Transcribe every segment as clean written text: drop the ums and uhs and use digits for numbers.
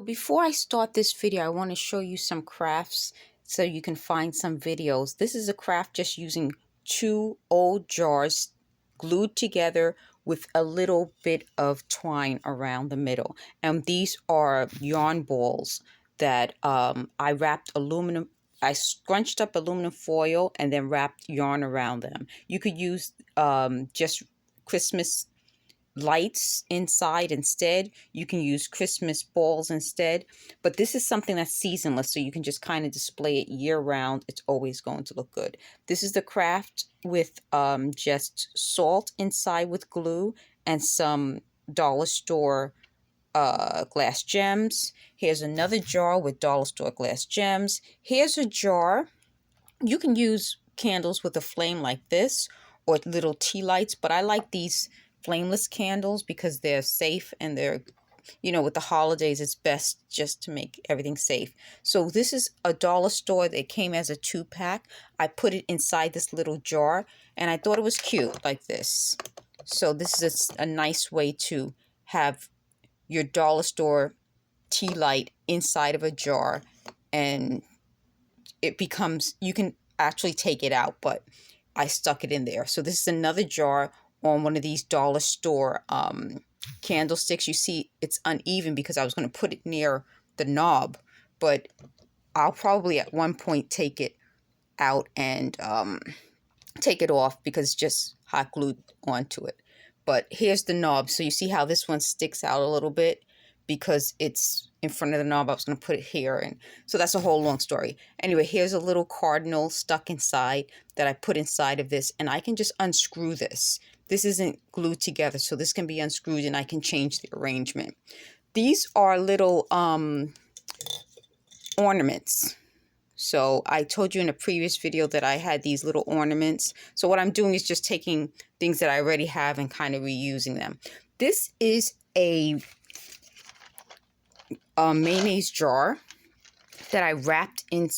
Before I start this video, I want to show you some crafts so you can find some videos. This is a craft just using two old jars glued together with a little bit of twine around the middle. And these are yarn balls that I scrunched up aluminum foil and then wrapped yarn around them. You could use just Christmas lights inside instead. You can use Christmas balls instead, but this is something that's seasonless, so you can just kind of display it year round. It's always going to look good. This is the craft with just salt inside with glue and some dollar store glass gems. Here's another jar with dollar store glass gems. Here's a jar. You can use candles with a flame like this or little tea lights, but I like these flameless candles because they're safe and they're, with the holidays, it's best just to make everything safe. So this is a dollar store. It came as a 2-pack. I put it inside this little jar and I thought it was cute like this. So this is a nice way to have your dollar store tea light inside of a jar, and it becomes, you can actually take it out, but I stuck it in there. So this is another jar on one of these dollar store candlesticks. You see it's uneven because I was going to put it near the knob, but I'll probably at one point take it out and take it off because it's just hot glued onto it. But here's the knob. So you see how this one sticks out a little bit because it's in front of the knob. I was going to put it here, and so that's a whole long story. Anyway, here's a little cardinal stuck inside that I put inside of this, and I can just unscrew this. This isn't glued together, so this can be unscrewed and I can change the arrangement. These are little ornaments. So I told you in a previous video that I had these little ornaments. So what I'm doing is just taking things that I already have and kind of reusing them. This is a mayonnaise jar that I wrapped in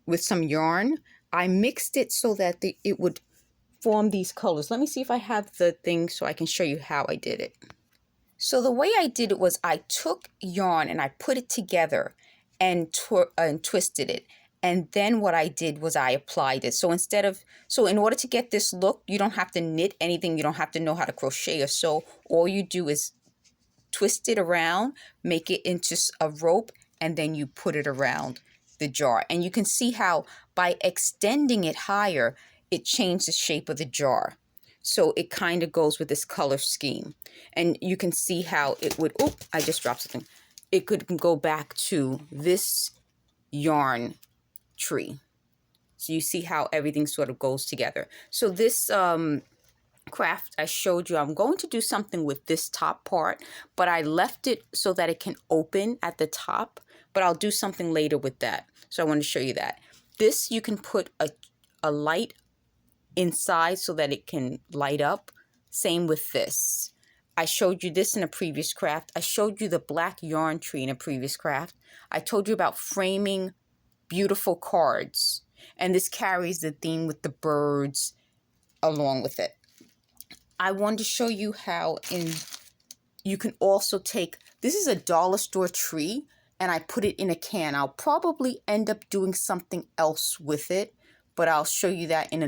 with some yarn. I mixed it so that it would form these colors. Let me see if I have the thing so I can show you how I did it. So the way I did it was I took yarn and I put it together and twisted it. And then what I did was I applied it. So in order to get this look, you don't have to knit anything. You don't have to know how to crochet or sew. All you do is twist it around, make it into a rope, and then you put it around the jar. And you can see how by extending it higher, it changed the shape of the jar. So it kind of goes with this color scheme. And you can see how it would, oh, I just dropped something. It could go back to this yarn tree. So you see how everything sort of goes together. So this craft I showed you, I'm going to do something with this top part, but I left it so that it can open at the top, but I'll do something later with that. So I want to show you that. This, you can put a light inside so that it can light up. Same with this. I showed you this in a previous craft. I showed you the black yarn tree in a previous craft. I told you about framing beautiful cards, and this carries the theme with the birds along with it. I wanted to show you how you can also take, this is a dollar store tree, and I put it in a can. I'll probably end up doing something else with it, but I'll show you that in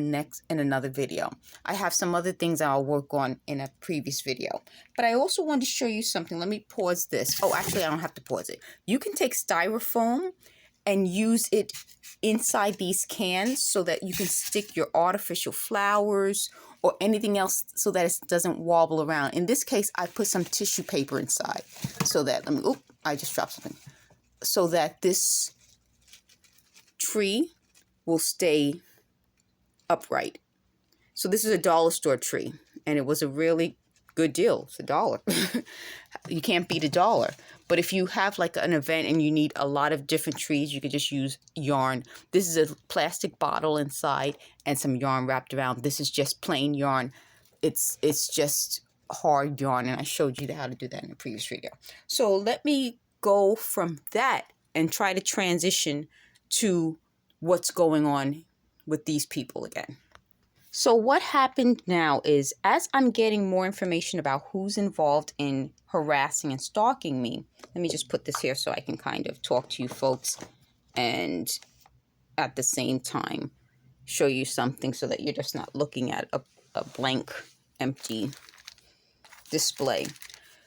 another video. I have some other things I'll work on in a previous video. But I also wanted to show you something. Let me pause this. Oh, actually, I don't have to pause it. You can take styrofoam and use it inside these cans so that you can stick your artificial flowers or anything else so that it doesn't wobble around. In this case, I put some tissue paper inside so that, I just dropped something. So that this tree will stay upright. So this is a dollar store tree, and it was a really good deal. It's $1. You can't beat $1. But if you have like an event and you need a lot of different trees, you could just use yarn. This is a plastic bottle inside and some yarn wrapped around. This is just plain yarn. It's just hard yarn, and I showed you how to do that in a previous video. So let me go from that and try to transition to what's going on with these people again. So what happened now is, as I'm getting more information about who's involved in harassing and stalking me, let me just put this here so I can kind of talk to you folks and at the same time show you something so that you're just not looking at a blank, empty display.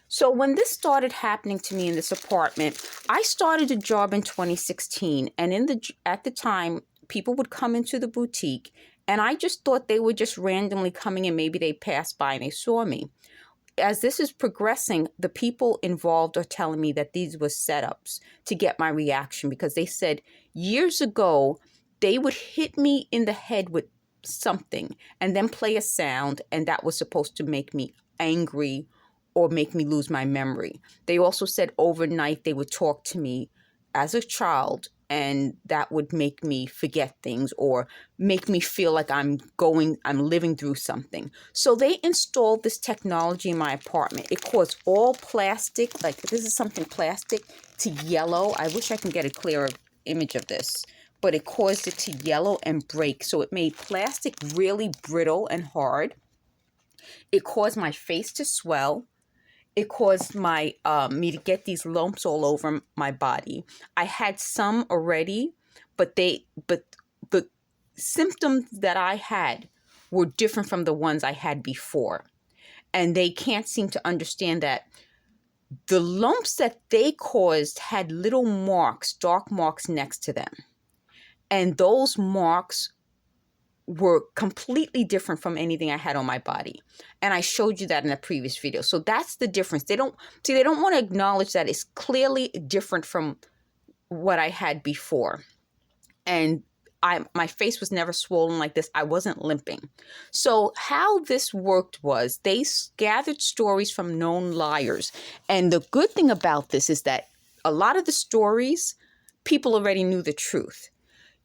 So when this started happening to me in this apartment, I started a job in 2016, and at the time, people would come into the boutique, and I just thought they were just randomly coming in. Maybe they passed by and they saw me. As this is progressing, the people involved are telling me that these were setups to get my reaction, because they said years ago they would hit me in the head with something and then play a sound, and that was supposed to make me angry or make me lose my memory. They also said overnight they would talk to me as a child, and that would make me forget things or make me feel like I'm living through something. So they installed this technology in my apartment. It caused all plastic, like this is something plastic, to yellow. I wish I can get a clearer image of this, but it caused it to yellow and break. So it made plastic really brittle and hard. It caused my face to swell. It caused my me to get these lumps all over my body. I had some already, but the symptoms that I had were different from the ones I had before. And they can't seem to understand that the lumps that they caused had little marks, dark marks next to them. And those marks were completely different from anything I had on my body. And I showed you that in a previous video. So that's the difference. They don't want to acknowledge that it's clearly different from what I had before. And my face was never swollen like this. I wasn't limping. So how this worked was they gathered stories from known liars. And the good thing about this is that a lot of the stories, people already knew the truth.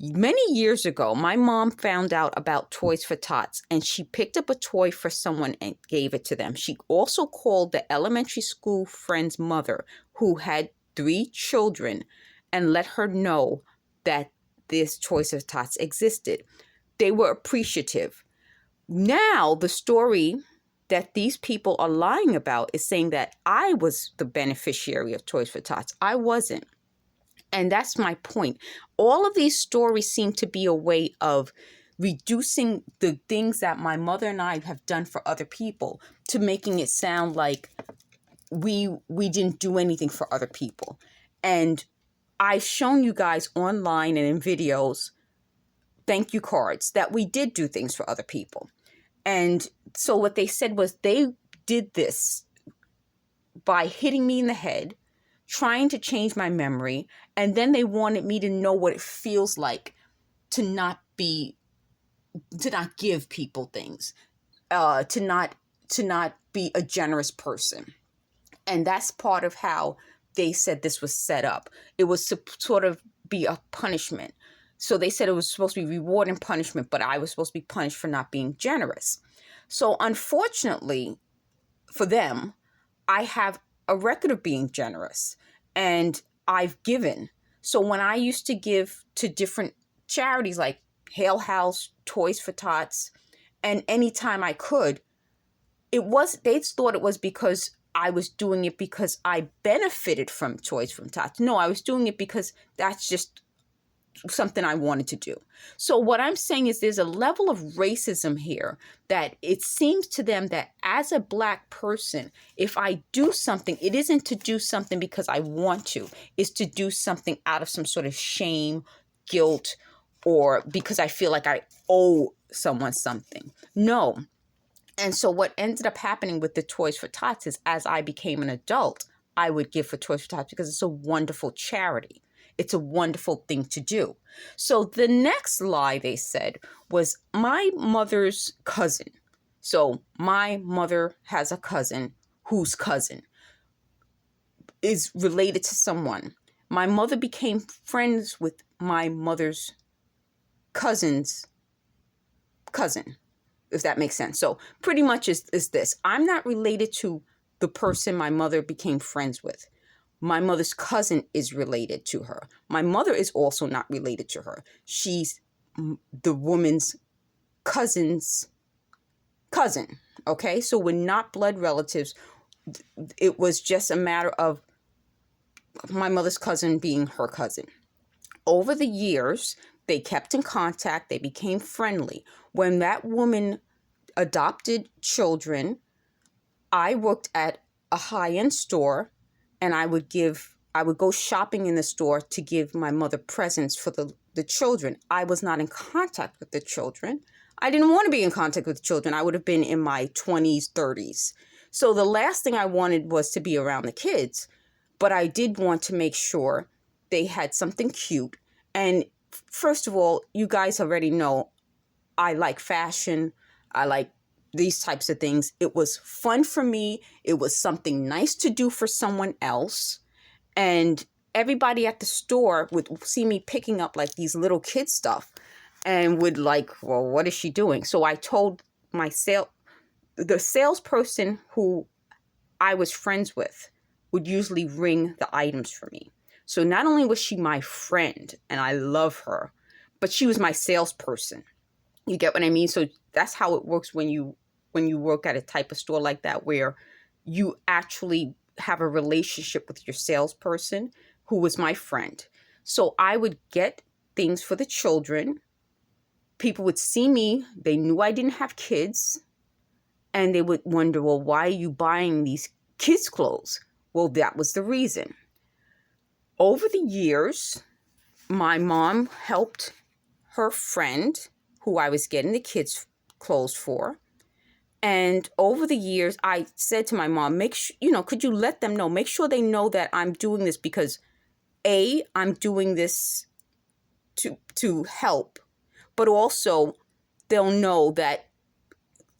Many years ago, my mom found out about Toys for Tots, and she picked up a toy for someone and gave it to them. She also called the elementary school friend's mother, who had 3 children, and let her know that this Toys for Tots existed. They were appreciative. Now, the story that these people are lying about is saying that I was the beneficiary of Toys for Tots. I wasn't. And that's my point. All of these stories seem to be a way of reducing the things that my mother and I have done for other people to making it sound like we didn't do anything for other people. And I've shown you guys online and in videos thank you cards that we did do things for other people. And so what they said was they did this by hitting me in the head, trying to change my memory, and then they wanted me to know what it feels like to not give people things, to not be a generous person. And that's part of how they said this was set up. It was to sort of be a punishment. So they said it was supposed to be reward and punishment, but I was supposed to be punished for not being generous. So unfortunately for them, I have a record of being generous, and I've given. So when I used to give to different charities like Hale House, Toys for Tots, and anytime I could, they thought it was because I was doing it because I benefited from Toys for Tots. No, I was doing it because that's just something I wanted to do. So what I'm saying is there's a level of racism here that it seems to them that as a Black person, if I do something, it isn't to do something because I want to. It's to do something out of some sort of shame, guilt, or because I feel like I owe someone something. No. And so what ended up happening with the Toys for Tots is as I became an adult, I would give for Toys for Tots because it's a wonderful charity. It's a wonderful thing to do. So the next lie they said was my mother's cousin. So my mother has a cousin whose cousin is related to someone. My mother became friends with my mother's cousin's cousin, if that makes sense. So pretty much is this. I'm not related to the person my mother became friends with. My mother's cousin is related to her. My mother is also not related to her. She's the woman's cousin's cousin. Okay, so we're not blood relatives. It was just a matter of my mother's cousin being her cousin. Over the years, they kept in contact. They became friendly. When that woman adopted children, I worked at a high-end store, and I would go shopping in the store to give my mother presents for the children. I was not in contact with the children. I didn't want to be in contact with children. I would have been in my 20s, 30s. So the last thing I wanted was to be around the kids. But I did want to make sure they had something cute. And first of all, you guys already know I like fashion. I like these types of things. It was fun for me. It was something nice to do for someone else. And everybody at the store would see me picking up like these little kid stuff and would like, well, what is she doing? So I told the salesperson who I was friends with would usually ring the items for me. So not only was she my friend and I love her, but she was my salesperson. You get what I mean? So that's how it works when you work at a type of store like that, where you actually have a relationship with your salesperson, who was my friend. So I would get things for the children. People would see me. They knew I didn't have kids. And they would wonder, well, why are you buying these kids' clothes? Well, that was the reason. Over the years, my mom helped her friend, who I was getting the kids' clothes for. And over the years, I said to my mom, could you let them know, make sure they know that I'm doing this because I'm doing this to help, but also they'll know that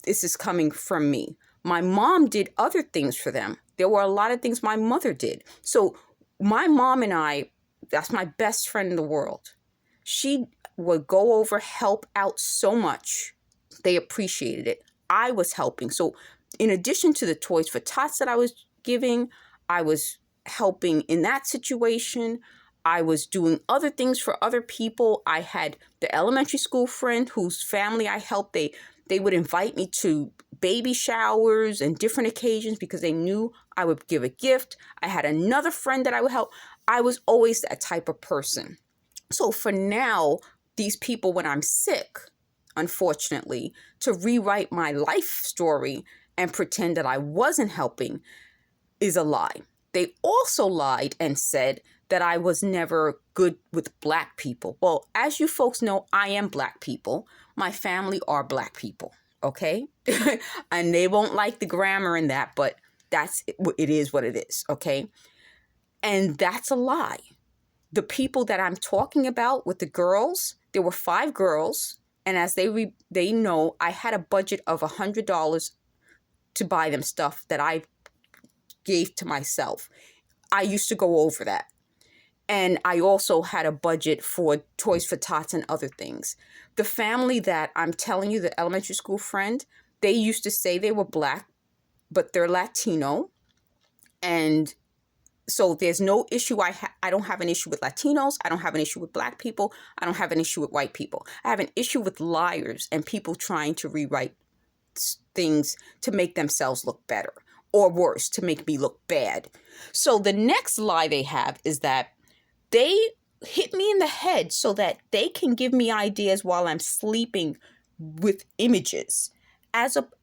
this is coming from me. My mom did other things for them. There were a lot of things my mother did. So my mom and I, that's my best friend in the world. She would go over, help out so much. They appreciated it. I was helping. So in addition to the Toys for Tots that I was giving, I was helping in that situation. I was doing other things for other people. I had the elementary school friend whose family I helped. They would invite me to baby showers and different occasions because they knew I would give a gift. I had another friend that I would help. I was always that type of person. So for now, these people, when I'm sick, unfortunately, to rewrite my life story and pretend that I wasn't helping is a lie. They also lied and said that I was never good with Black people. Well, as you folks know, I am Black people. My family are Black people, okay? And they won't like the grammar in that, but it is what it is, okay? And that's a lie. The people that I'm talking about with the girls, there were 5 girls, and as they know, I had a budget of $100 to buy them stuff that I gave to myself. I used to go over that. And I also had a budget for Toys for Tots and other things. The family that I'm telling you, the elementary school friend, they used to say they were Black, but they're Latino. And so there's no issue. I don't have an issue with Latinos. I don't have an issue with Black people. I don't have an issue with white people. I have an issue with liars and people trying to rewrite things to make themselves look better, or worse, to make me look bad. So the next lie they have is that they hit me in the head so that they can give me ideas while I'm sleeping with images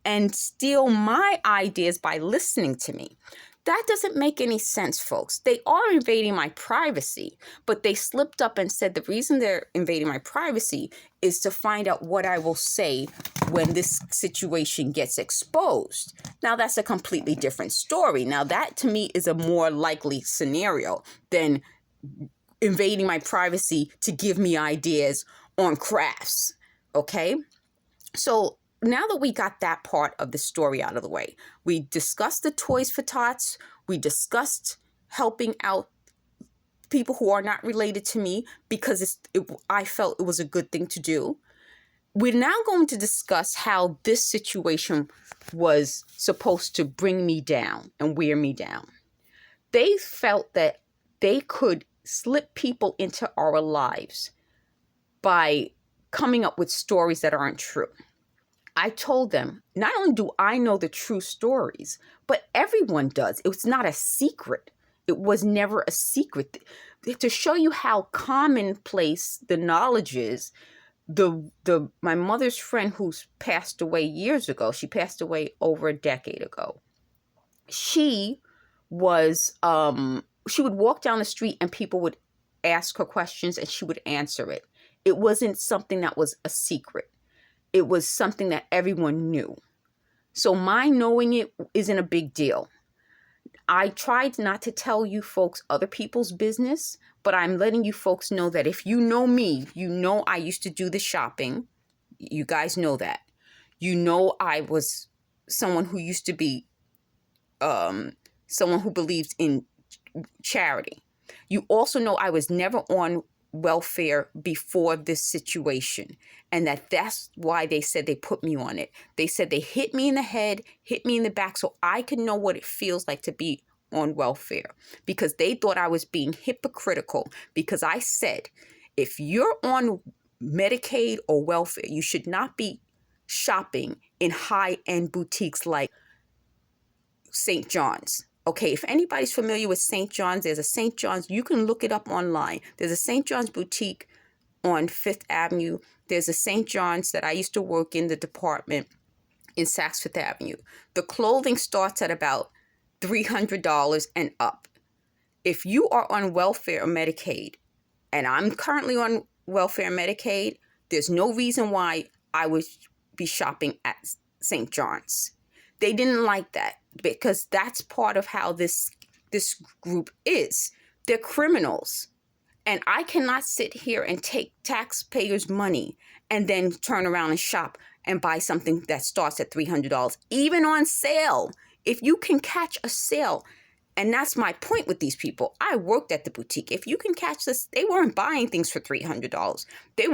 and steal my ideas by listening to me. That doesn't make any sense, folks. They are invading my privacy, but they slipped up and said the reason they're invading my privacy is to find out what I will say when this situation gets exposed. Now, that's a completely different story. Now, that to me is a more likely scenario than invading my privacy to give me ideas on crafts, okay? So now that we got that part of the story out of the way, we discussed the Toys for Tots, we discussed helping out people who are not related to me because I felt it was a good thing to do. We're now going to discuss how this situation was supposed to bring me down and wear me down. They felt that they could slip people into our lives by coming up with stories that aren't true. I told them, not only do I know the true stories, but everyone does. It's not a secret. It was never a secret. To show you how commonplace the knowledge is, my mother's friend who's passed away years ago, she passed away over a decade ago. She would walk down the street and people would ask her questions and she would answer it. It wasn't something that was a secret. It was something that everyone knew. So my knowing it isn't a big deal. I tried not to tell you folks other people's business, but I'm letting you folks know that if you know me, you know I used to do the shopping. You guys know that. You know I was someone who used to be someone who believed in charity. You also know I was never on welfare before this situation, and that's why they said they put me on it. They said they hit me in the head, hit me in the back, so I could know what it feels like to be on welfare, because they thought I was being hypocritical, because I said if you're on Medicaid or welfare, you should not be shopping in high-end boutiques like St. John's. Okay, if anybody's familiar with St. John's, there's a St. John's. You can look it up online. There's a St. John's boutique on 5th Avenue. There's a St. John's that I used to work in the department in Saks Fifth Avenue. The clothing starts at about $300 and up. If you are on welfare or Medicaid, and I'm currently on welfare and Medicaid, there's no reason why I would be shopping at St. John's. They didn't like that, because that's part of how this group is. They're criminals. And I cannot sit here and take taxpayers' money and then turn around and shop and buy something that starts at $300, even on sale. If you can catch a sale, and that's my point with these people. I worked at the boutique. If you can catch this, they weren't buying things for $300. They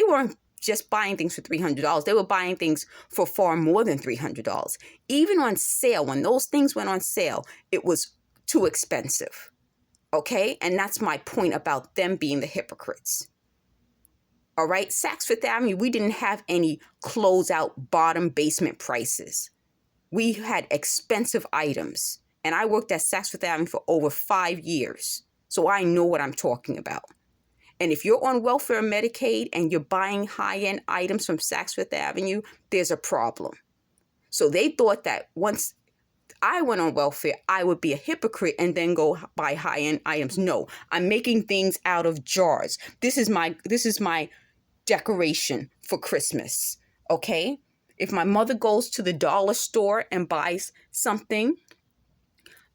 weren't just buying things for $300. They were buying things for far more than $300. Even on sale, when those things went on sale, it was too expensive. Okay? And that's my point about them being the hypocrites. All right? Saks Fifth Avenue, we didn't have any closeout bottom basement prices. We had expensive items. And I worked at Saks Fifth Avenue for over 5 years. So I know what I'm talking about. And if you're on welfare or Medicaid and you're buying high-end items from Saks Fifth Avenue, there's a problem. So they thought that once I went on welfare, I would be a hypocrite and then go buy high-end items. No, I'm making things out of jars. This is my decoration for Christmas, okay? If my mother goes to the dollar store and buys something,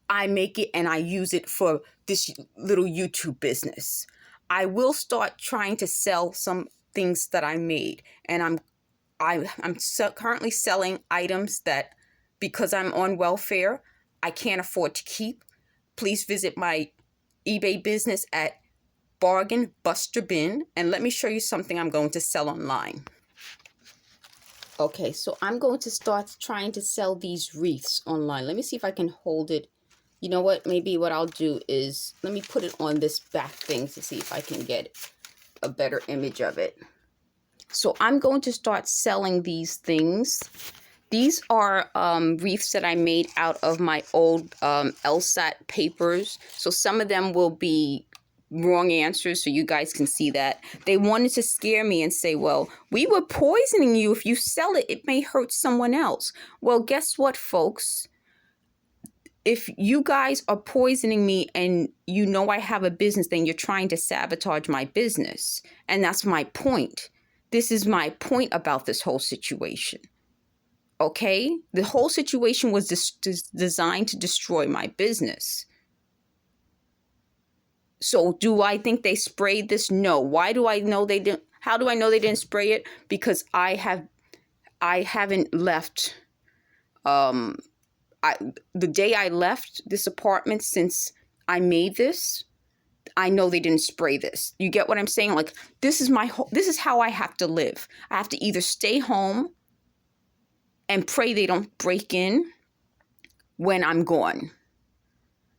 I make it and I use it for this little YouTube business. I will start trying to sell some things that I made, and I'm currently selling items that, because I'm on welfare, I can't afford to keep. Please visit my eBay business at Bargain Buster Bin, and let me show you something I'm going to sell online. Okay, so I'm going to start trying to sell these wreaths online. Let me see if I can hold it. You know what? Maybe what I'll do is, let me put it on this back thing to see if I can get a better image of it. So I'm going to start selling these things. These are wreaths that I made out of my old LSAT papers. So some of them will be wrong answers, so you guys can see that. They wanted to scare me and say, well, we were poisoning you. If you sell it, it may hurt someone else. Well, guess what, folks? If you guys are poisoning me and you know I have a business, then you're trying to sabotage my business. And that's my point. This is my point about this whole situation. Okay? The whole situation was designed to destroy my business. So do I think they sprayed this? No. Why do I know they didn't? How do I know they didn't spray it? Because I haven't left, the day I left this apartment since I made this, I know they didn't spray this. You get what I'm saying? Like, this is how I have to live. I have to either stay home and pray they don't break in when I'm gone.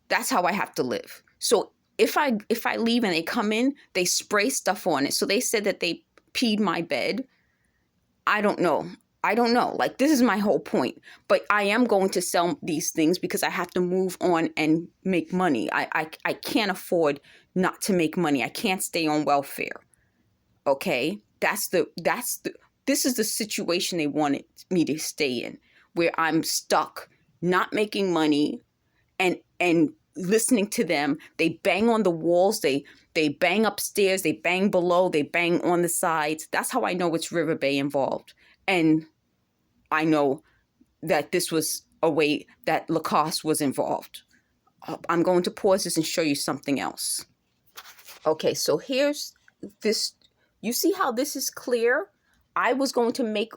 That's how I have to live. So if I leave and they come in, they spray stuff on it. So they said that they peed my bed. I don't know. I don't know. Like, this is my whole point. But I am going to sell these things because I have to move on and make money. I can't afford not to make money. I can't stay on welfare. Okay? This is the situation they wanted me to stay in, where I'm stuck, not making money, and listening to them. They bang on the walls, they bang upstairs, they bang below, they bang on the sides. That's how I know it's River Bay involved. And I know that this was a way that Lacoste was involved. I'm going to pause this and show you something else. Okay, so here's this. You see how this is clear? I was going to make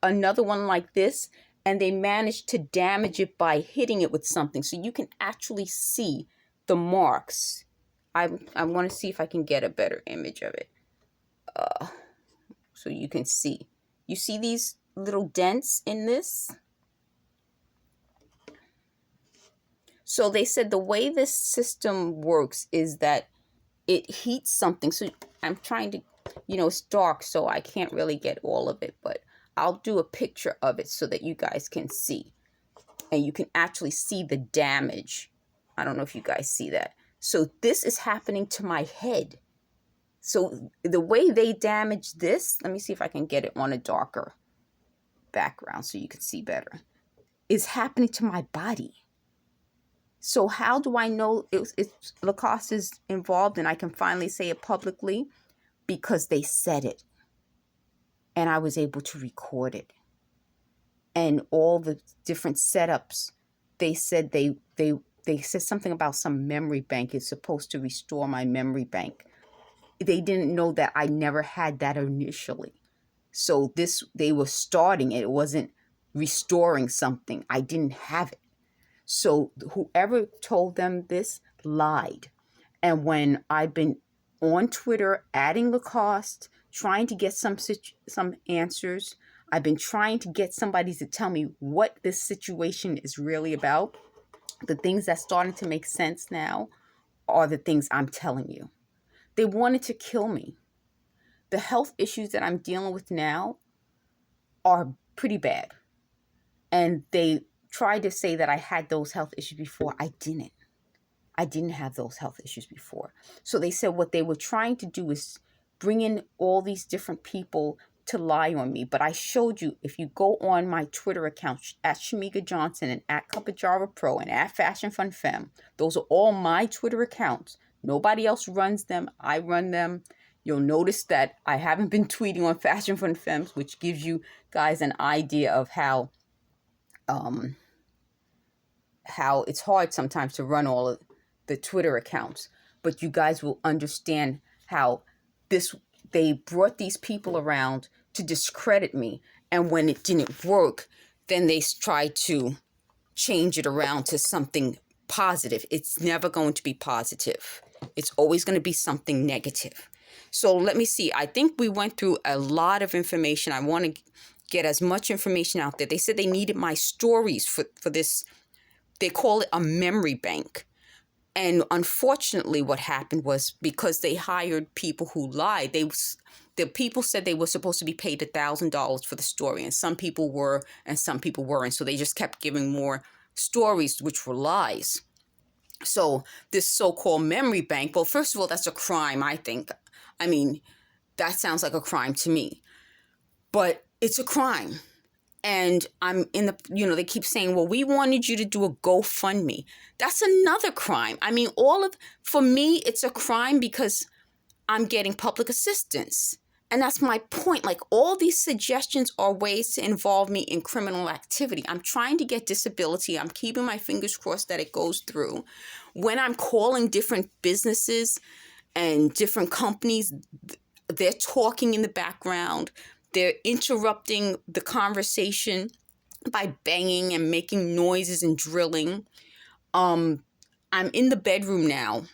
another one like this, and they managed to damage it by hitting it with something. So you can actually see the marks. I want to see if I can get a better image of it. So you can see. You see these little dents in this? So they said the way this system works is that it heats something. So I'm trying to, it's dark, so I can't really get all of it, but I'll do a picture of it so that you guys can see. And you can actually see the damage. I don't know if you guys see that. So this is happening to my head. So the way they damage this, let me see if I can get it on a darker background so you can see better, is happening to my body. So how do I know it's Lacoste is involved and I can finally say it publicly? Because they said it. And I was able to record it. And all the different setups, they said they said something about some memory bank is supposed to restore my memory bank. They didn't know that I never had that initially. So they were starting it. It wasn't restoring something. I didn't have it. So whoever told them this lied. And when I've been on Twitter adding Lacoste, trying to get some answers, I've been trying to get somebody to tell me what this situation is really about. The things that's starting to make sense now are the things I'm telling you. They wanted to kill me. The health issues that I'm dealing with now are pretty bad. And they tried to say that I had those health issues before. I didn't. I didn't have those health issues before. So they said what they were trying to do is bring in all these different people to lie on me. But I showed you, if you go on my Twitter accounts, at Shamega Johnson and at Cupajara Pro and at Fashion Fun Femme, those are all my Twitter accounts. Nobody else runs them. I run them. You'll notice that I haven't been tweeting on Fashion Fun Femmes, which gives you guys an idea of how it's hard sometimes to run all of the Twitter accounts. But you guys will understand how they brought these people around to discredit me. And when it didn't work, then they tried to change it around to something positive. It's never going to be positive. It's always going to be something negative. So let me see. I think we went through a lot of information. I want to get as much information out there. They said they needed my stories for this. They call it a memory bank. And unfortunately, what happened was because they hired people who lied, the people said they were supposed to be paid $1,000 for the story. And some people were and some people weren't. So they just kept giving more stories, which were lies. So this so-called memory bank, well, first of all, that's a crime, I think. I mean, that sounds like a crime to me. But it's a crime. And I'm in the, they keep saying, well, we wanted you to do a GoFundMe. That's another crime. I mean, for me, it's a crime because I'm getting public assistance. And that's my point. Like, all these suggestions are ways to involve me in criminal activity. I'm trying to get disability. I'm keeping my fingers crossed that it goes through. When I'm calling different businesses and different companies, they're talking in the background. They're interrupting the conversation by banging and making noises and drilling. I'm in the bedroom now,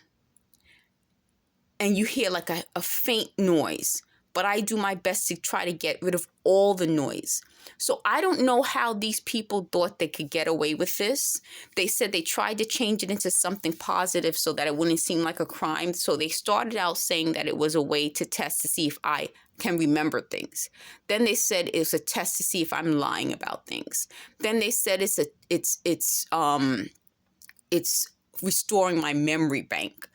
and you hear like a faint noise, but I do my best to try to get rid of all the noise. So I don't know how these people thought they could get away with this. They said they tried to change it into something positive so that it wouldn't seem like a crime. So they started out saying that it was a way to test to see if I can remember things. Then they said it's a test to see if I'm lying about things. Then they said it's restoring my memory bank.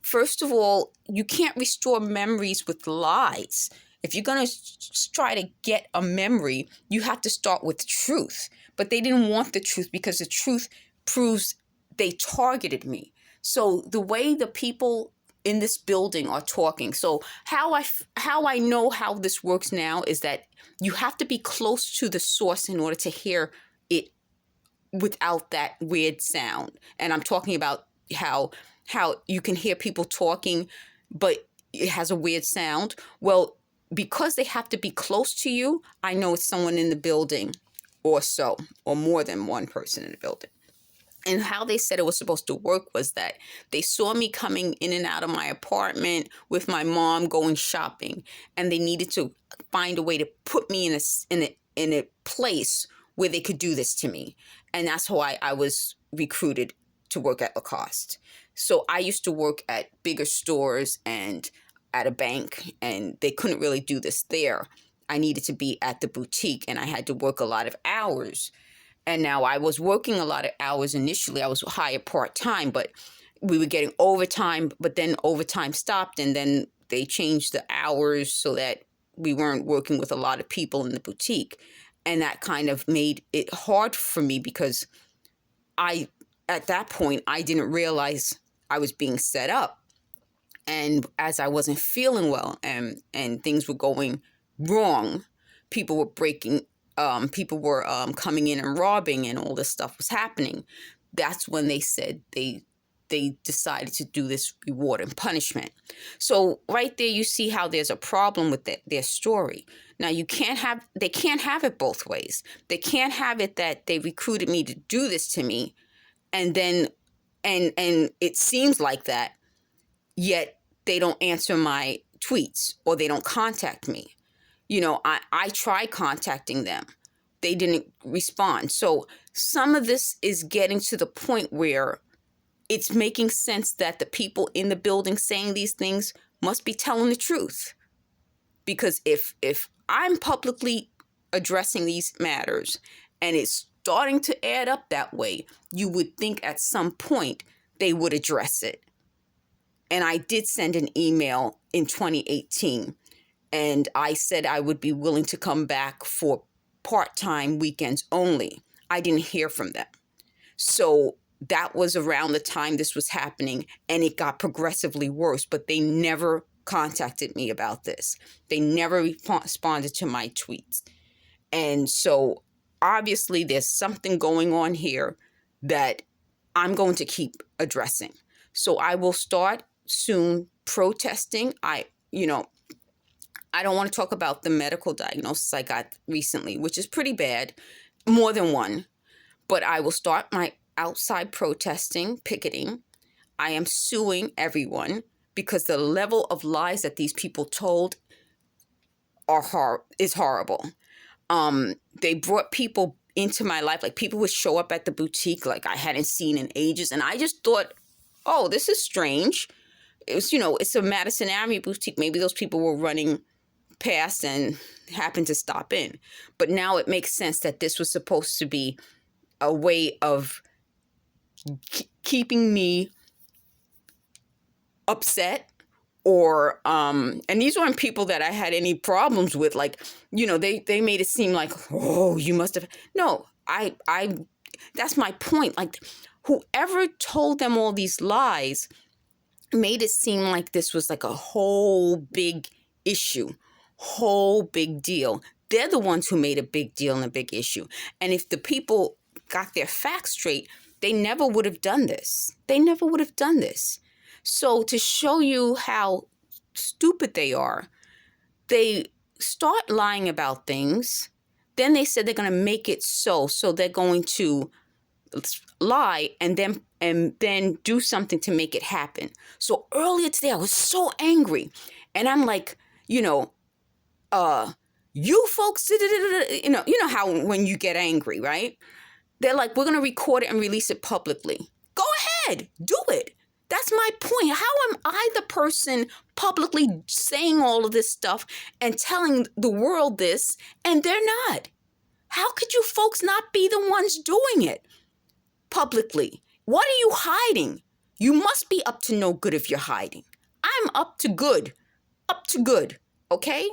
First of all, you can't restore memories with lies. If you're going to try to get a memory, you have to start with truth. But they didn't want the truth because the truth proves they targeted me. So the way the people in this building are talking. So how I know how this works now is that you have to be close to the source in order to hear it without that weird sound. And I'm talking about how you can hear people talking, but it has a weird sound. Well, because they have to be close to you, I know it's someone in the building or so, or more than one person in the building. And how they said it was supposed to work was that they saw me coming in and out of my apartment with my mom going shopping, and they needed to find a way to put me in a place where they could do this to me. And that's why I was recruited to work at Lacoste. So I used to work at bigger stores and at a bank, and they couldn't really do this there. I needed to be at the boutique, and I had to work a lot of hours. And now I was working a lot of hours initially. I was hired part-time, but we were getting overtime, but then overtime stopped, and then they changed the hours so that we weren't working with a lot of people in the boutique. And that kind of made it hard for me because at that point, I didn't realize I was being set up. And as I wasn't feeling well and things were going wrong, people were coming in and robbing, and all this stuff was happening. That's when they said they decided to do this reward and punishment. So right there, you see how there's a problem with their story. Now they can't have it both ways. They can't have it that they recruited me to do this to me, and then and it seems like that, yet they don't answer my tweets or they don't contact me. I tried contacting them. They didn't respond. So some of this is getting to the point where it's making sense that the people in the building saying these things must be telling the truth. Because if I'm publicly addressing these matters and it's starting to add up that way, you would think at some point they would address it. And I did send an email in 2018, and I said I would be willing to come back for part-time weekends only. I didn't hear from them. So that was around the time this was happening, and it got progressively worse, but they never contacted me about this. They never responded to my tweets. And so obviously there's something going on here that I'm going to keep addressing. So I will start soon protesting. I don't want to talk about the medical diagnosis I got recently, which is pretty bad, more than one. But I will start my outside protesting, picketing. I am suing everyone because the level of lies that these people told is horrible. They brought people into my life, like people would show up at the boutique like I hadn't seen in ages. And I just thought, oh, this is strange. It was, it's a Madison Avenue boutique. Maybe those people were running past and happened to stop in. But now it makes sense that this was supposed to be a way of keeping me upset, or and these weren't people that I had any problems with. Like, they made it seem like, oh, you must have. No, I that's my point. Like, whoever told them all these lies made it seem like this was like a whole big issue, whole big deal. They're the ones who made a big deal and a big issue. And if the people got their facts straight, they never would have done this. They never would have done this. So to show you how stupid they are, they start lying about things. Then they said they're going to make it so they're going to lie and then do something to make it happen. So earlier today, I was so angry, and I'm like, you folks, you know how when you get angry, right? They're like, we're going to record it and release it publicly. Go ahead, do it. That's my point. How am I the person publicly saying all of this stuff and telling the world this, and they're not? How could you folks not be the ones doing it publicly? What are you hiding? You must be up to no good if you're hiding. I'm up to good. Up to good. Okay?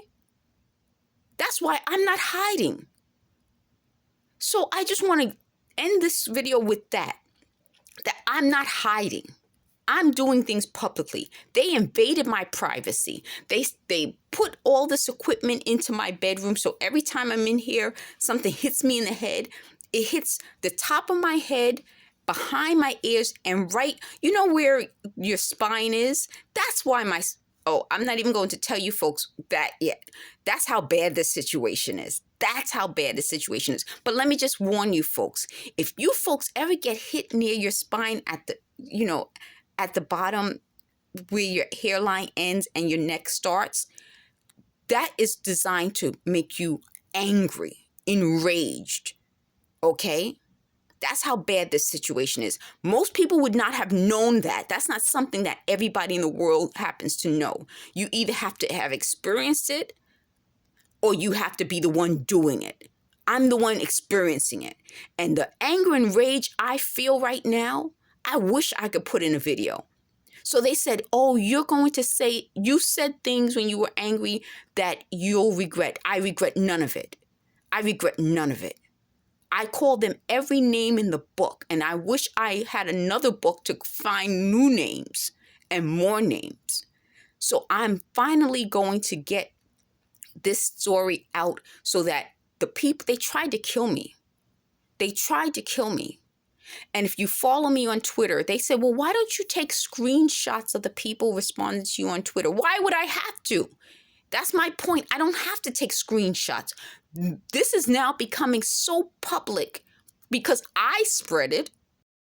That's why I'm not hiding. So I just want to end this video with that I'm not hiding. I'm doing things publicly. They invaded my privacy. They put all this equipment into my bedroom, so every time I'm in here, something hits me in the head. It hits the top of my head, behind my ears, and right, you know where your spine is? That's why I'm not even going to tell you folks that yet. That's how bad this situation is. That's how bad the situation is. But let me just warn you folks. If you folks ever get hit near your spine at the bottom where your hairline ends and your neck starts, that is designed to make you angry, enraged, okay? That's how bad this situation is. Most people would not have known that. That's not something that everybody in the world happens to know. You either have to have experienced it or you have to be the one doing it. I'm the one experiencing it. And the anger and rage I feel right now, I wish I could put in a video. So they said, oh, you're going to say, you said things when you were angry that you'll regret. I regret none of it. I regret none of it. I called them every name in the book, and I wish I had another book to find new names and more names. So I'm finally going to get this story out so that the people, they tried to kill me. They tried to kill me. And if you follow me on Twitter, they said, well, why don't you take screenshots of the people responding to you on Twitter? Why would I have to? That's my point. I don't have to take screenshots. This is now becoming so public because I spread it.